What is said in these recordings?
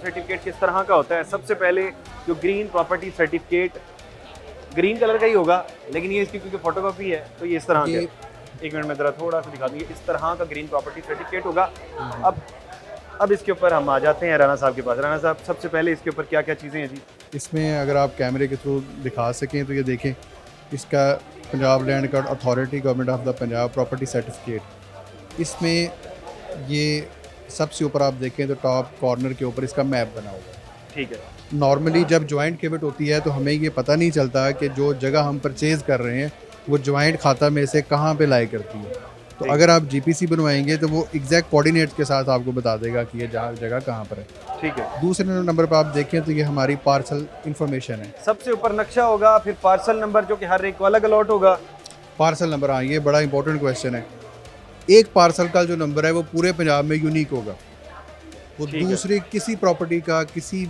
Certificate किस तरह का होता है। सबसे पहले जो green property certificate green colour का ही होगा, लेकिन ये इसकी क्योंकि फोटोकॉपी है तो ये इस तरह ये का, एक मिनट में ज़रा थोड़ा सा दिखा दूँ, इस तरह का ग्रीन प्रॉपर्टी सर्टिफिकेट होगा। अब इसके ऊपर हम आ जाते हैं राना साहब के पास। राना साहब, सबसे पहले इसके ऊपर क्या क्या चीज़ें हैं जी? इसमें अगर आप कैमरे के थ्रू दिखा सकें तो ये देखें, इसका Punjab land card authority government of the Punjab property certificate, इसमें ये सबसे ऊपर आप देखें तो टॉप कॉर्नर के ऊपर इसका मैप बना हुआ है। ठीक है। नॉर्मली जब जॉइंट केबिट होती है तो हमें ये पता नहीं चलता कि जो जगह हम परचेज़ कर रहे हैं वो जॉइंट खाता में से कहाँ पे लाई करती है। तो ठीक। अगर आप जीपीसी बनवाएंगे तो वो एग्जैक्ट कोऑर्डिनेट्स के साथ आपको बता देगा कि ये जगह कहाँ पर है। ठीक है। दूसरे नंबर पर आप देखें तो ये हमारी पार्सल इंफॉर्मेशन है। सबसे ऊपर नक्शा होगा, फिर पार्सल नंबर जो कि हर एक को अलग अलॉट होगा। पार्सल नंबर, हाँ ये बड़ा इंपॉर्टेंट क्वेश्चन है। एक पार्सल का जो नंबर है वो पूरे पंजाब में यूनिक होगा। वो ठीक है। दूसरी किसी प्रॉपर्टी का, किसी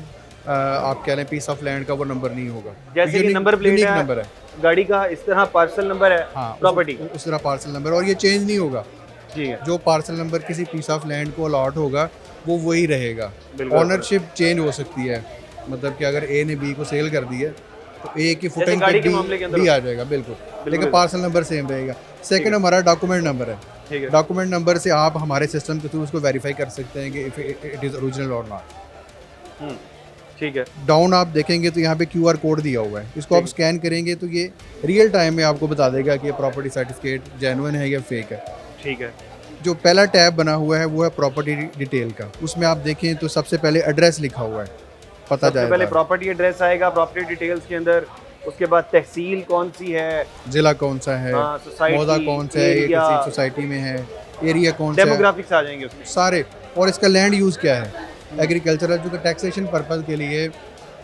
आप कह लें पीस ऑफ लैंड का वो नंबर नहीं होगा। जैसे कि नंबर प्लेट है नंबर है, गाड़ी का, इस तरह पार्सल नंबर है हाँ प्रॉपर्टी। उस तरह पार्सल नंबर, और ये चेंज नहीं होगा। ठीक है। जो पार्सल नंबर किसी पीस ऑफ लैंड को अलॉट होगा वो वही रहेगा। बिल्कुल। ऑनरशिप चेंज हो सकती है, मतलब कि अगर ए ने बी को सेल कर दी है तो ए की फुटिंग गाड़ी पे के मामले के अंदर बी आ जाएगा, बिल्कुल, लेकिन पार्सल नंबर सेम रहेगा। सेकंड हमारा डॉक्यूमेंट नंबर है। ठीक है। डॉक्यूमेंट नंबर से आप हमारे सिस्टम के थ्रू उसको वेरीफाई कर सकते हैं कि इट इज़ ओरिजिनल और नॉट। ठीक है। डाउन आप देखेंगे तो यहाँ पे क्यूआर कोड दिया हुआ है, इसको आप स्कैन करेंगे तो ये रियल टाइम में आपको बता देगा कि ये प्रॉपर्टी सर्टिफिकेट जेन्युइन है या फेक है। ठीक है। जो पहला टैब बना हुआ है वो है प्रॉपर्टी डिटेल का। उसमें आप देखें तो सबसे पहले एड्रेस लिखा हुआ है, पता सबसे पहले जाएगा। प्रॉपर्टी एड्रेस आएगा प्रॉपर्टी डिटेल्स के अंदर, उसके बाद तहसील कौन सी है, जिला कौन सा है, हाँ, सोसाइटी, मौजा कौन सा है, एरिया, एक सोसाइटी में है, एरिया कौन सा है, डेमोग्राफिक्स आ जाएंगे उसमें सारे, और इसका लैंड यूज़ क्या है, एग्रीकल्चरल, जो टैक्सेशन पर्पज़ के लिए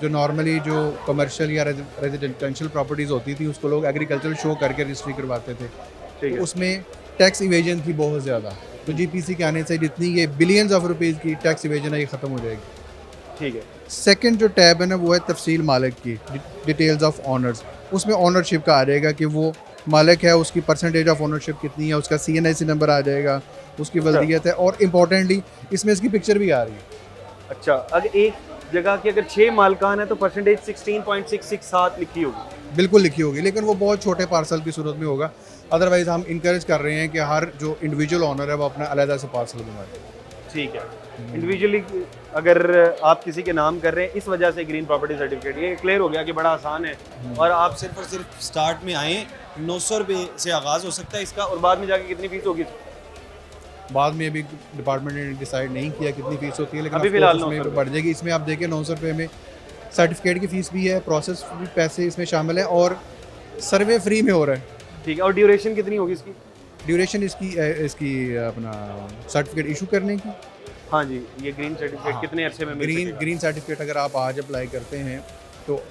जो नॉर्मली जो कमर्शियल या रेजिडेंशियल प्रॉपर्टीज़ होती थी उसको लोग एग्रीकल्चरल शो करके रजिस्ट्री करवाते थे। ठीक है। तो उसमें टैक्स इवेजन थी बहुत ज़्यादा, तो जीपीसी के आने से जितनी ये बिलियंस ऑफ रुपीज़ की टैक्स इवेजन है ये ख़त्म हो जाएगी। ठीक है। सेकंड जो टैब है ना वो है तफसील मालिक की, डिटेल्स ऑफ ऑनर्स। उसमें ऑनरशिप का आ जाएगा कि वो मालिक है, उसकी परसेंटेज ऑफ ऑनरशिप कितनी है, उसका CNIC नंबर आ जाएगा, उसकी वल्दियत है, और इम्पोर्टेंटली इसमें इसकी पिक्चर भी आ रही है। अच्छा, अगर एक जगह की अगर 6 मालकान है तो परसेंटेज 16.667 लिखी होगी। बिल्कुल लिखी होगी, लेकिन वो बहुत छोटे पार्सल की सूरत में होगा। अदरवाइज़ हम इंकरेज कर रहे हैं कि हर जो इंडिविजुअल ऑनर है वो अपना अलग से पार्सल बनवाए। ठीक है। इंडिविजुअली अगर आप किसी के नाम कर रहे हैं, इस वजह से ग्रीन प्रॉपर्टी सर्टिफिकेट, ये क्लियर हो गया कि बड़ा आसान है और आप सिर्फ और सिर्फ स्टार्ट में आए, 900 रुपये से आगाज़ हो सकता है इसका, और बाद में जाके कितनी फीस होगी? बाद में अभी डिपार्टमेंट ने डिसाइड नहीं किया कितनी फ़ीस होती है, लेकिन अभी of फिलहाल course 900 उसमें बढ़ जाएगी। इसमें आप देखिए 900 रुपये में सर्टिफिकेट की फ़ीस भी है, प्रोसेस भी पैसे इसमें शामिल है, और सर्वे फ्री में हो रहा है। ठीक है। और ड्यूरेशन कितनी होगी इसकी? ड्यूरेशन इसकी अपना सर्टिफिकेट इशू करने की। हाँ जी, ये ग्रीन सर्टिफिकेट कितने अरसे में मिल सकेगा? ग्रीन सर्टिफिकेट अगर आप आज अप्लाई करते हैं तो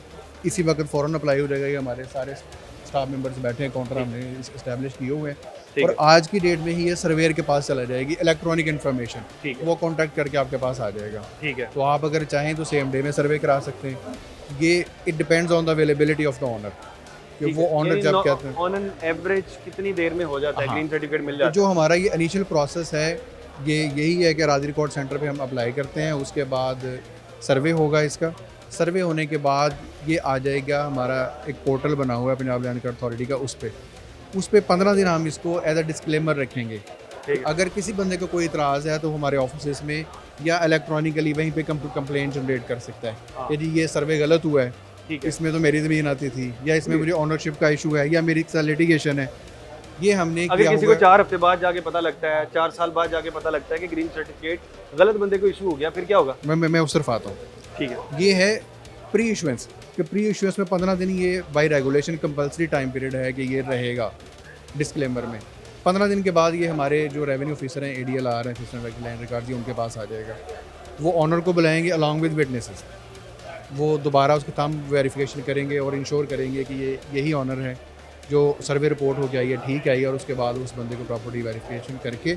इसी वक्त फ़ौरन अप्लाई हो जाएगा। ये हमारे सारे स्टाफ मेंबर्स बैठे हैं, काउंटर हमने इस्टेब्लिश किए हुए हैं, ठीक और है। आज की डेट में ही ये सर्वेयर के पास चला जाएगी, इलेक्ट्रॉनिक इन्फॉर्मेशन, ठीक है। वो कॉन्टैक्ट करके आपके पास आ जाएगा। ठीक है। तो आप अगर चाहें तो सेम डे में सर्वे करा सकते हैं। ये it depends on the availability of the owner, कि वो ओनर जब कहते हैं। ऑन एन एवरेज कितनी देर में हो जाता है ग्रीन सर्टिफिकेट मिल तो जाता है? जो हमारा ये इनिशियल प्रोसेस है ये यही है कि राजी रिकॉर्ड सेंटर पे हम अप्लाई करते हैं, उसके बाद सर्वे होगा। इसका सर्वे होने के बाद ये आ जाएगा, हमारा एक पोर्टल बना हुआ है पंजाब लैंड कार्ड अथॉरिटी का, उस पे 15 दिन हम इसको एज अ डिस्क्लेमर रखेंगे। ठीक है। अगर किसी बंदे को कोई इतराज़ है तो हमारे ऑफिस में या इलेक्ट्रॉनिकली वहीं पे कंप्लेंट जनरेट कर सकता है कि जी ये सर्वे गलत हुआ है, ठीक है। इसमें तो मेरी ज़मीन आती थी, या इसमें मुझे ऑनरशिप का इशू है, या मेरी लिटिगेशन है। ये हमने अगर किया किसी हुआ को 4 हफ्ते बाद जाके पता लगता है, 4 साल बाद जाके पता लगता है कि ग्रीन सर्टिफिकेट गलत बंदे को इशू हो गया, फिर क्या होगा? मैं उस तरफ आता हूँ। ठीक है। ये है प्री इशुएंस, कि प्री इशुएंस में 15 दिन ये by regulation compulsory time period है कि ये रहेगा डिस्क्लेमर में। 15 दिन के बाद ये हमारे जो रेवेन्यू ऑफिसर हैं, ADLR हैं, असिस्टेंट लैंड रिकॉर्ड जी, उनके पास आ जाएगा। वो ऑनर को बुलाएंगे अलॉन्ग विद विटनेसेस, वो दोबारा उसकी थंब वेरिफिकेशन करेंगे और इंश्योर करेंगे कि ये यही ऑनर है, जो सर्वे रिपोर्ट हो के आई है ठीक आई है, और उसके बाद उस बंदे को प्रॉपर्टी वेरिफिकेशन करके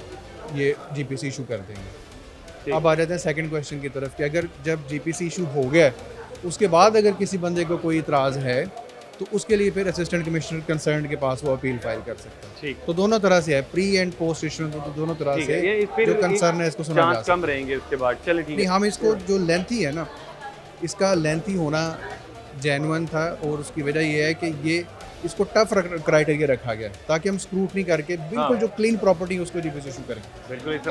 ये GPC इशू कर देंगे। अब आ जाते हैं सेकंड क्वेश्चन की तरफ कि अगर जब GPC इशू हो गया उसके बाद अगर किसी बंदे को कोई इतराज़ है तो उसके लिए फिर असिस्टेंट कमिश्नर कंसर्न के पास वो अपील फाइल कर सकता है। ठीक तो दोनों तरह से है, प्री एंड पोस्ट इशुएंस, तो दोनों तरह ठीक से है, ये फिर जो कंसर्न है इसको सुना जा चांस सकता कम रहेंगे उसके बाद। चले ठीक नहीं, है। हम इसको जो लेंथी है ना, इसका लेंथी होना जेन्युइन था, और उसकी वजह ये है कि ये इसको टफ क्राइटेरिया रखा गया ताकि हम स्क्रूटनी करके बिल्कुल जो क्लीन प्रॉपर्टी है उसको रिपोजिशन करें। बिल्कुल इस